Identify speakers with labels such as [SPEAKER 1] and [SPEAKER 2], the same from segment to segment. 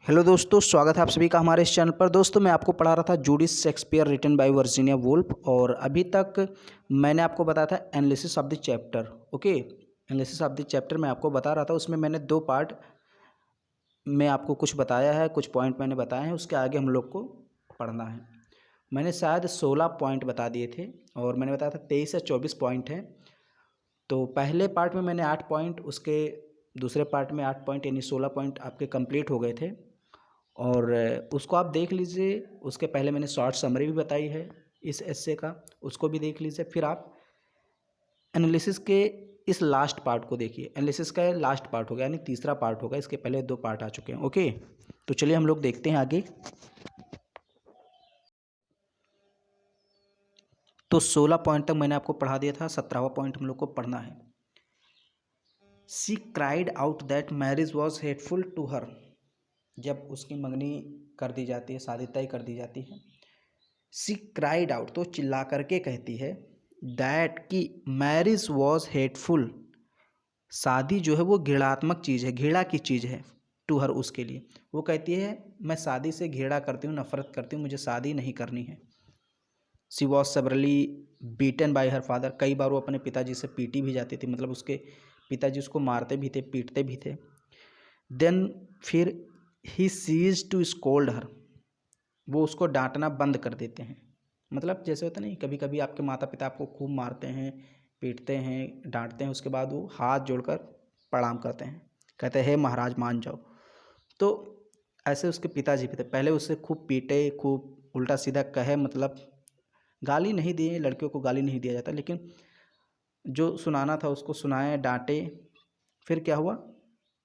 [SPEAKER 1] Hello दोस्तों, स्वागत है आप सभी का हमारे इस चैनल पर। दोस्तों, मैं आपको पढ़ा रहा था Judith Shakespeare written by Virginia Woolf, और अभी तक मैंने आपको बताया था analysis of the chapter. Okay, analysis of the chapter मैं आपको बता रहा था। उसमें मैंने 2 पार्ट में आपको कुछ बताया है, कुछ पॉइंट मैंने बताए हैं। उसके आगे हम लोग को पढ़ना है। मैंने शायद 16 पॉइंट बता दिए थे और मैंने बताया था 23 या 24 पॉइंट हैं। तो पहले पार्ट में मैंने 8 पॉइंट, उसके दूसरे पार्ट में 8 पॉइंट, यानी 16 पॉइंट आपके कंप्लीट हो गए थे। और उसको आप देख लीजिए। उसके पहले मैंने शॉर्ट समरी भी बताई है इस एस्से का, उसको भी देख लीजिए। फिर आप एनालिसिस के इस लास्ट पार्ट को देखिए। एनालिसिस का लास्ट पार्ट होगा, यानी तीसरा पार्ट होगा। इसके पहले 2 पार्ट आ चुके हैं। ओके, तो चलिए हम लोग देखते हैं आगे। तो 16 पॉइंट तक मैंने आपको पढ़ा दिया था, 17वां पॉइंट हम लोग को पढ़ना है। She cried out that marriage was hateful to her. जब उसकी मंगनी कर दी जाती है, शादी तय कर दी जाती है, शी क्राइड आउट तो चिल्ला करके कहती है, दैट कि मैरिज वॉज हेटफुल, शादी जो है वो घृणात्मक चीज़ है, घृणा की चीज़ है, टू हर उसके लिए। वो कहती है मैं शादी से घृणा करती हूँ, नफरत करती हूँ, मुझे शादी नहीं करनी है। She was severally beaten by her father, कई बार वो अपने पिताजी से पीटी भी जाती थी, मतलब उसके पिताजी उसको मारते भी थे, पीटते भी थे। देन फिर ही सीज टू स्कोल्ड हर, वो उसको डांटना बंद कर देते हैं। मतलब जैसे होता नहीं, कभी कभी आपके माता पिता आपको खूब मारते हैं, पीटते हैं, डांटते हैं, उसके बाद वो हाथ जोड़कर प्रणाम करते हैं, कहते हैं हे महाराज मान जाओ। तो ऐसे उसके पिताजी भी थे, पहले उससे खूब पीटे, खूब उल्टा सीधा कहे, मतलब गाली नहीं दिए, लड़कियों को गाली नहीं दिया जाता, लेकिन जो सुनाना था उसको सुनाए, डांटे। फिर क्या हुआ,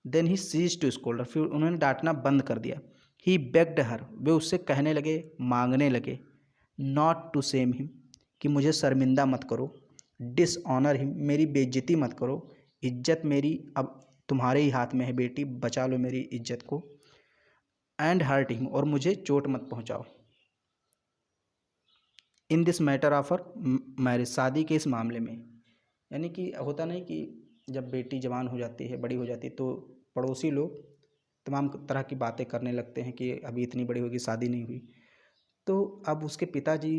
[SPEAKER 1] then he ceases to scold, फिर उन्होंने डांटना बंद कर दिया। ही बेग्ड हर, वे उससे कहने लगे, मांगने लगे, नॉट टू सेम हिम, कि मुझे शर्मिंदा मत करो, डिसऑनर हिम, मेरी बेइज्जती मत करो, इज्जत मेरी अब तुम्हारे ही हाथ में है बेटी, बचा लो मेरी इज्जत को, एंड हर्ट हिम, और मुझे चोट मत पहुंचाओ, in this matter of her marriage, शादी के इस मामले में। यानी कि होता नहीं कि जब बेटी जवान हो जाती है, बड़ी हो जाती है, तो पड़ोसी लोग तमाम तरह की बातें करने लगते हैं कि अभी इतनी बड़ी होगी, शादी नहीं हुई। तो अब उसके पिताजी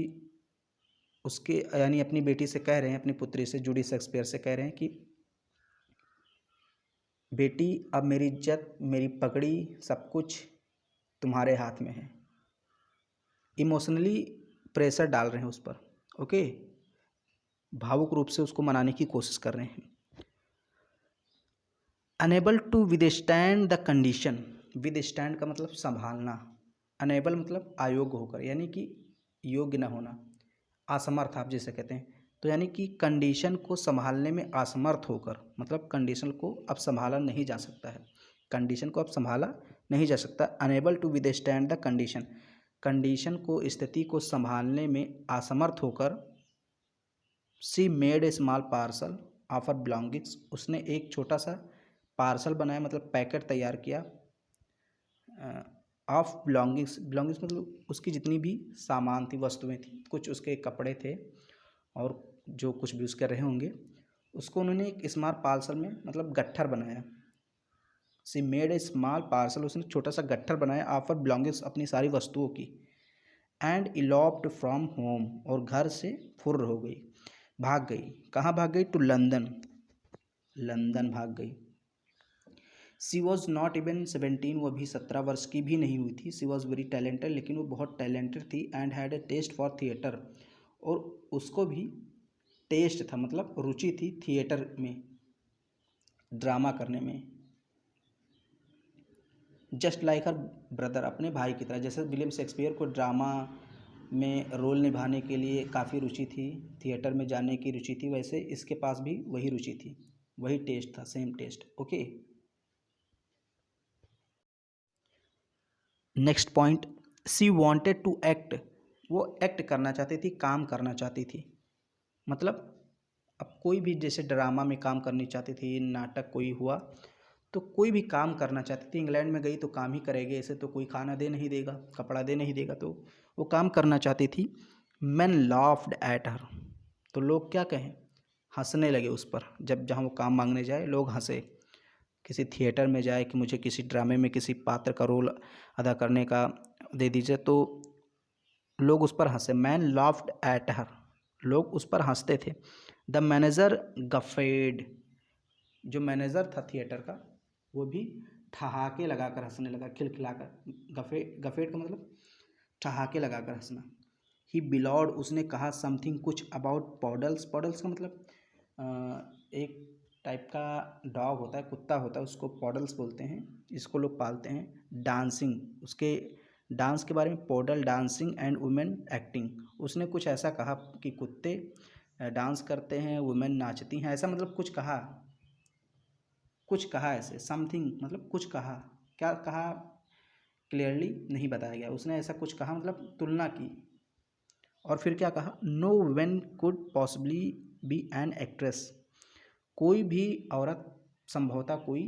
[SPEAKER 1] उसके यानी अपनी बेटी से कह रहे हैं, अपनी पुत्री से, जूडी शेक्सपियर से कह रहे हैं कि बेटी अब मेरी इज्जत, मेरी पगड़ी, सब कुछ तुम्हारे हाथ में है। इमोशनली प्रेशर डाल रहे हैं उस पर। ओके, भावुक रूप से उसको मनाने की कोशिश कर रहे हैं। Unable to withstand the condition, withstand का मतलब संभालना, अनेबल मतलब अयोग्य होकर, यानी कि योग्य न होना, असमर्थ आप जैसे कहते हैं। तो यानी कि कंडीशन को संभालने में असमर्थ होकर, मतलब कंडीशन को अब संभाला नहीं जा सकता है, कंडीशन को अब संभाला नहीं जा सकता। Unable to withstand the condition, condition को, स्थिति को संभालने में असमर्थ होकर, she made a small parcel of her belongings, उसने एक छोटा सा पार्सल बनाया, मतलब पैकेट तैयार किया, ऑफ बिलोंगिंग्स, बिलोंगिंग्स मतलब उसकी जितनी भी सामान थी, वस्तुएं थी, कुछ उसके कपड़े थे और जो कुछ भी उसके रहे होंगे, उसको उन्होंने एक स्मॉल पार्सल में, मतलब गट्ठर बनाया। सी मेड ए स्मॉल पार्सल, उसने छोटा सा गट्ठर बनाया, ऑफ हर बिलोंगिंग्स, अपनी सारी वस्तुओं की, एंड इलॉप्ड फ्रॉम होम, और घर से फुर्र हो गई, भाग गई। कहाँ भाग गई, टू लंदन, लंदन भाग गई। सी वॉज नॉट इवन 17, वो अभी 17 वर्ष की भी नहीं हुई थी। सी वॉज वेरी टैलेंटेड, लेकिन वो बहुत टैलेंटेड थी, and had a taste for theatre, और उसको भी टेस्ट था, मतलब रुचि थी थिएटर में, ड्रामा करने में। जस्ट लाइक हर ब्रदर, अपने भाई की तरह, जैसे विलियम शेक्सपियर को ड्रामा में रोल निभाने के लिए काफ़ी रुचि थी, थिएटर में जाने की रुचि थी, वैसे इसके पास भी वही रुचि थी, वही टेस्ट था, same taste. Okay, next point, she wanted to act, वो एक्ट करना चाहती थी, काम करना चाहती थी। मतलब अब कोई भी जैसे ड्रामा में काम करनी चाहती थी, नाटक कोई हुआ तो कोई भी काम करना चाहती थी। इंग्लैंड में गई तो काम ही करेगी, ऐसे तो कोई खाना दे नहीं देगा, कपड़ा दे नहीं देगा, तो वो काम करना चाहती थी। मैन लाफ्ड एट हर, तो लोग क्या कहें, हंसने लगे उस पर। जब जहाँ वो काम मांगने जाए लोग हंसे, किसी थिएटर में जाए कि मुझे किसी ड्रामे में किसी पात्र का रोल अदा करने का दे दीजिए, तो लोग उस पर हंसे। मैन लाफ्ड एट हर, लोग उस पर हंसते थे। द मैनेजर गफेड, जो मैनेजर था थिएटर का वो भी ठहाके लगाकर हंसने लगा, खिलखिलाकर। गफेड का मतलब ठहाके लगाकर हंसना। ही बिलॉड, उसने कहा समथिंग, कुछ अबाउट पॉडल्स। पॉडल्स का मतलब एक टाइप का डॉग होता है, कुत्ता होता है, उसको पॉडल्स बोलते हैं, इसको लोग पालते हैं। डांसिंग, उसके डांस के बारे में, पॉडल डांसिंग एंड वुमेन एक्टिंग। उसने कुछ ऐसा कहा कि कुत्ते डांस करते हैं, वुमेन नाचती हैं, ऐसा मतलब कुछ कहा ऐसे। समथिंग मतलब कुछ कहा, क्या कहा क्लियरली नहीं बताया गया। उसने ऐसा कुछ कहा मतलब तुलना की। और फिर क्या कहा, no women could possibly be an actress, कोई भी औरत संभवतः कोई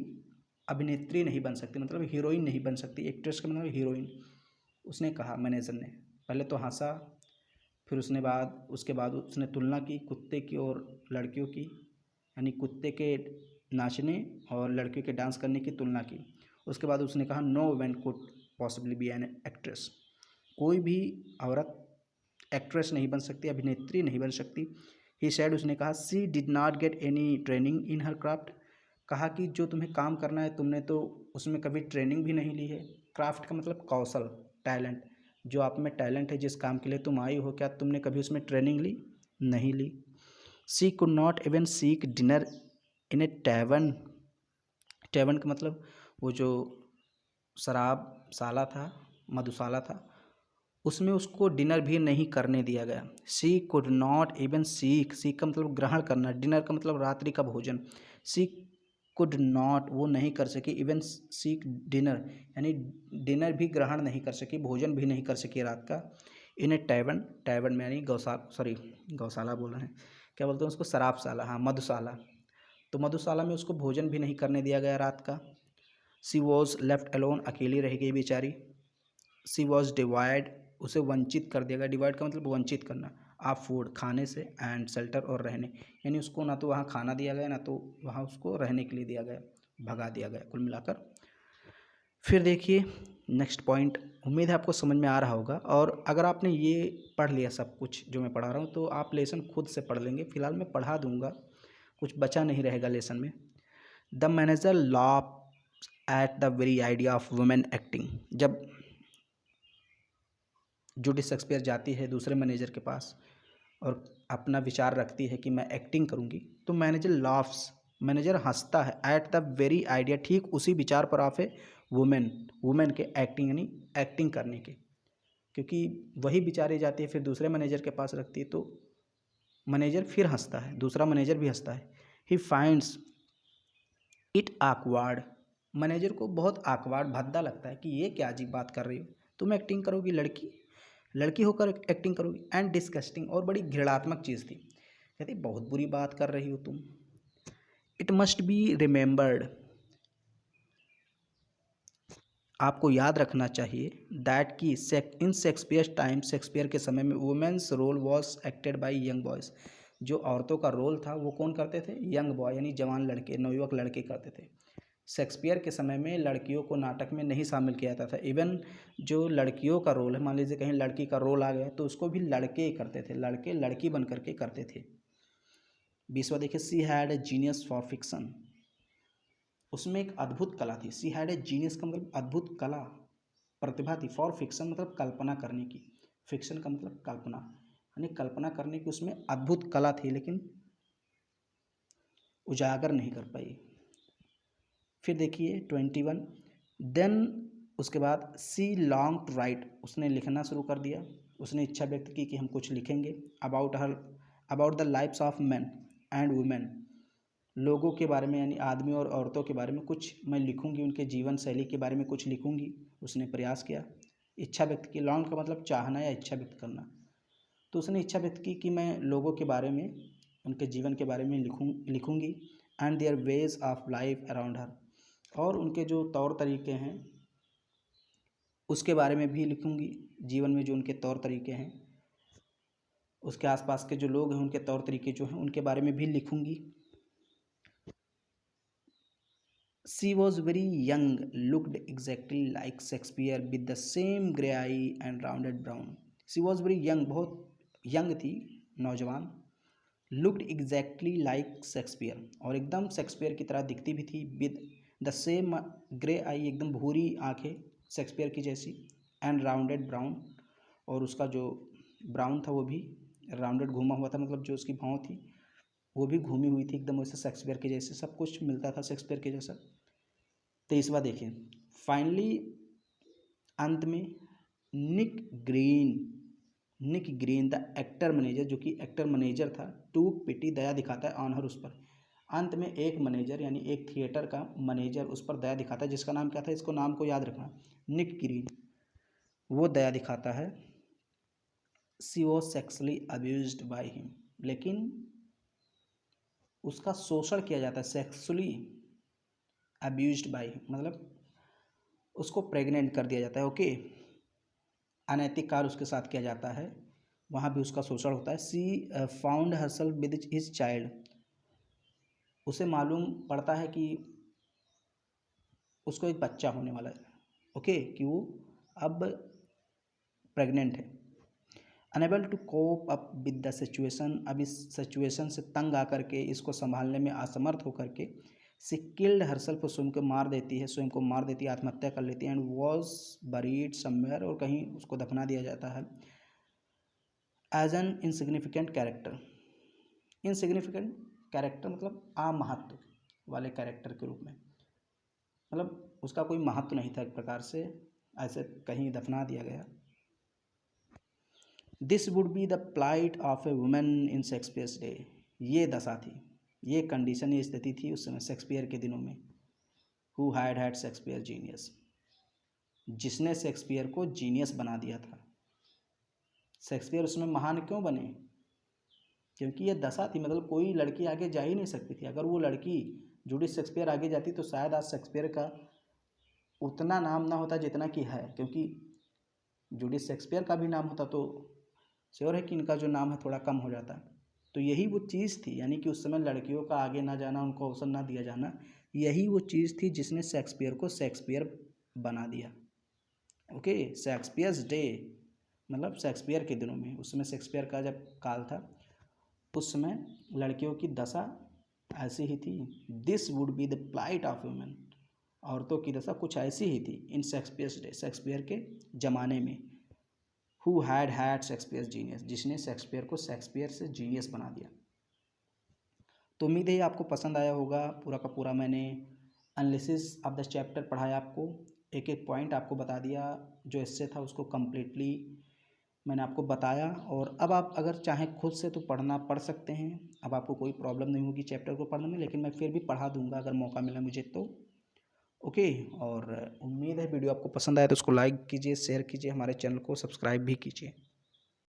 [SPEAKER 1] अभिनेत्री नहीं बन सकती, मतलब हीरोइन नहीं बन सकती। एक्ट्रेस का मतलब हीरोइन। उसने कहा, मैनेजर ने पहले तो हंसा, फिर उसके बाद उसने तुलना की कुत्ते की और लड़कियों की, यानी कुत्ते के नाचने और लड़कियों के डांस करने की तुलना की। उसके बाद उसने कहा, no women could possibly be an actress, कोई भी औरत एक्ट्रेस नहीं बन सकती, अभिनेत्री नहीं बन सकती। ही सैड, उसने कहा, she did not get any training in her craft, कहा कि जो तुम्हें काम करना है तुमने तो उसमें कभी ट्रेनिंग भी नहीं ली है। क्राफ्ट का मतलब कौशल, टैलेंट, जो आप में टैलेंट है, जिस काम के लिए तुम आई हो, क्या तुमने कभी उसमें ट्रेनिंग ली? नहीं ली। She could not even seek dinner in a tavern, tavern का मतलब वो जो शराब शाला था, मधुशाला था, उसमें उसको डिनर भी नहीं करने दिया गया। She could not even seek, seek का मतलब ग्रहण करना, डिनर का मतलब रात्रि का भोजन। सी कुड नॉट, वो नहीं कर सकी, इवन सीक डिनर, यानी डिनर भी ग्रहण नहीं कर सकी, भोजन भी नहीं कर सकी रात का। इन ए टैवन, टैवन में यानी गौशाला बोल रहे हैं, क्या बोलते हैं उसको, शराबशाला, हाँ मधुशाला। तो मधुशाला में उसको भोजन भी नहीं करने दिया गया रात का। सी वॉज लेफ्ट अलोन, अकेली रह गई बेचारी। सी वॉज डिवाइड, उसे वंचित कर दिया गया। डिवाइड का मतलब वंचित करना, आप फूड, खाने से, एंड शेल्टर और रहने, यानी उसको ना तो वहाँ खाना दिया गया ना तो वहाँ उसको रहने के लिए दिया गया, भगा दिया गया कुल मिलाकर। फिर देखिए नेक्स्ट पॉइंट, उम्मीद है आपको समझ में आ रहा होगा। और अगर आपने ये पढ़ लिया सब कुछ जो मैं पढ़ा रहा हूँ तो आप लेसन खुद से पढ़ लेंगे, फिलहाल मैं पढ़ा दूंगा, कुछ बचा नहीं रहेगा लेसन में। The manager laughed at the very idea of women acting, जब जूडी शेक्सपियर जाती है दूसरे मैनेजर के पास और अपना विचार रखती है कि मैं एक्टिंग करूंगी, तो मैनेजर लाफ्स, मैनेजर हंसता है, एट द वेरी आइडिया, ठीक उसी विचार पर ऑफ ए वुमेन के एक्टिंग, यानी एक्टिंग करने के, क्योंकि वही विचारे जाती है फिर दूसरे मैनेजर के पास रखती है, तो मैनेजर फिर हंसता है, दूसरा मैनेजर भी हंसता है। He finds it awkward, manager को बहुत आकवर्ड, भद्दा लगता है कि ये क्या अजीब बात कर रही हो, तुम एक्टिंग करोगी, लड़की होकर एक्टिंग करोगी, एंड डिस्गस्टिंग, और बड़ी घृणात्मक चीज़ थी। कहती बहुत बुरी बात कर रही हो तुम। इट मस्ट बी रिमेंबर्ड, आपको याद रखना चाहिए, दैट की इन शेक्सपियर टाइम, शेक्सपियर के समय में women's role was acted by young boys, जो औरतों का रोल था वो कौन करते थे? यंग बॉय, यानी जवान लड़के, नवयुवक लड़के करते थे। शेक्सपियर के समय में लड़कियों को नाटक में नहीं शामिल किया जाता था। इवन जो लड़कियों का रोल है, मान लीजिए कहीं लड़की का रोल आ गया तो उसको भी लड़के ही करते थे, लड़के लड़की बन करके करते थे। 20वां देखिए, she had a genius for fiction, उसमें एक अद्भुत कला थी। सी हैड ए जीनियस का मतलब अद्भुत कला, प्रतिभा थी। फॉर फिक्शन मतलब कल्पना करने की, फिक्शन का मतलब कल्पना, यानी कल्पना करने की उसमें अद्भुत कला थी, लेकिन उजागर नहीं कर पाई। फिर देखिए 21, देन उसके बाद सी लॉन्ग टू राइट, उसने लिखना शुरू कर दिया, उसने इच्छा व्यक्त की कि हम कुछ लिखेंगे। About the lifes of man and women, लोगों के बारे में, यानी आदमी और औरतों के बारे में कुछ मैं लिखूंगी, उनके जीवन शैली के बारे में कुछ लिखूंगी, उसने प्रयास किया। इच्छा व्यक्त की, लॉन्ग का मतलब चाहना या इच्छा व्यक्त करना, तो उसने इच्छा व्यक्त की कि मैं लोगों के बारे में, उनके जीवन के बारे में लिखूंगी। And their ways of life around her, और उनके जो तौर तरीके हैं उसके बारे में भी लिखूंगी, जीवन में जो उनके तौर तरीके हैं, उसके आसपास के जो लोग हैं उनके तौर तरीके जो हैं उनके बारे में भी लिखूंगी। She was very young, looked exactly like Shakespeare with the same grey I and rounded brown. She was very young, बहुत यंग थी, नौजवान। लुक्ड एग्जैक्टली लाइक शेक्सपियर, और एकदम शेक्सपियर की तरह दिखती भी थी। विद द सेम ग्रे आई, एकदम भूरी आंखें शेक्सपियर की जैसी। एंड राउंडेड ब्राउन, और उसका जो ब्राउन था वो भी राउंडेड घूमा हुआ था, मतलब जो उसकी भौं थी वो भी घूमी हुई थी एकदम वैसे शेक्सपियर के जैसे, सब कुछ मिलता था शेक्सपियर के जैसा। 23वां देखिए, फाइनली अंत में निक ग्रीन द एक्टर मैनेजर, जो कि एक्टर मैनेजर था, टू पिटी, दया दिखाता है, ऑन हर, उस पर। अंत में एक मैनेजर यानी एक थिएटर का मैनेजर उस पर दया दिखाता है, जिसका नाम क्या था, इसको नाम को याद रखना, निक ग्रीन। वो दया दिखाता है। She was sexually abused by him, लेकिन उसका शोषण किया जाता है, सेक्सुअली अब्यूज्ड बाय हिम, मतलब उसको प्रेग्नेंट कर दिया जाता है। ओके, अनैतिक कार्य उसके साथ किया जाता है, वहाँ भी उसका शोषण होता है। She found herself with his child, उसे मालूम पड़ता है कि उसको एक बच्चा होने वाला है, ओके, कि वो अब प्रेग्नेंट है। Unable to cope up with the situation, अब इस सिचुएशन से तंग आकर के, इसको संभालने में असमर्थ होकर के, सी किल्ड हरसेल्फ, स्वयं को मार देती है, आत्महत्या कर लेती है। एंड वॉज बरीड समवेयर, और कहीं उसको दफना दिया जाता है। As an insignificant character, insignificant character मतलब अमहत्व वाले कैरेक्टर के रूप में, मतलब उसका कोई महत्व नहीं था, एक प्रकार से ऐसे कहीं दफना दिया गया। This would be the plight of a women in Shakespeare's day, ये दशा थी, ये कंडीशन, ये स्थिति थी उस समय शेक्सपियर के दिनों में। हु हैड शेक्सपियर जीनियस, जिसने शेक्सपियर को जीनियस बना दिया था। शेक्सपियर उसमें महान क्यों बने, क्योंकि ये दशा थी, मतलब कोई लड़की आगे जा ही नहीं सकती थी। अगर वो लड़की जूडिथ शेक्सपियर आगे जाती तो शायद आज शेक्सपियर का उतना नाम ना होता जितना कि है, क्योंकि जूडिथ शेक्सपियर का भी नाम होता तो श्योर है कि इनका जो नाम है थोड़ा कम हो जाता। तो यही वो चीज़ थी, यानी कि उस समय लड़कियों का आगे ना जाना, उनको अवसर ना दिया जाना, यही वो चीज़ थी जिसने शेक्सपियर को शेक्सपियर बना दिया। ओके, शेक्सपियर्स डे मतलब शेक्सपियर के दिनों में, उस समय शेक्सपियर का जब काल था उस समय लड़कियों की दशा ऐसी ही थी। This would be the plight of women, औरतों की दशा कुछ ऐसी ही थी इन शेक्सपियर्स डे, शेक्सपियर के ज़माने में। हु हैड शेक्सपियर जीनियस, जिसने शेक्सपियर को शेक्सपियर से जीनियस बना दिया। तो उम्मीद है आपको पसंद आया होगा। पूरा का पूरा मैंने एनालिसिस ऑफ द चैप्टर पढ़ाया आपको, एक एक पॉइंट आपको बता दिया, जो इससे था उसको कम्प्लीटली मैंने आपको बताया। और अब आप अगर चाहें खुद से तो पढ़ सकते हैं, अब आपको कोई प्रॉब्लम नहीं होगी चैप्टर को पढ़ने में, लेकिन मैं फिर भी पढ़ा दूंगा अगर मौका मिला मुझे तो। ओके, और उम्मीद है वीडियो आपको पसंद आया तो उसको लाइक कीजिए, शेयर कीजिए, हमारे चैनल को सब्सक्राइब भी कीजिए।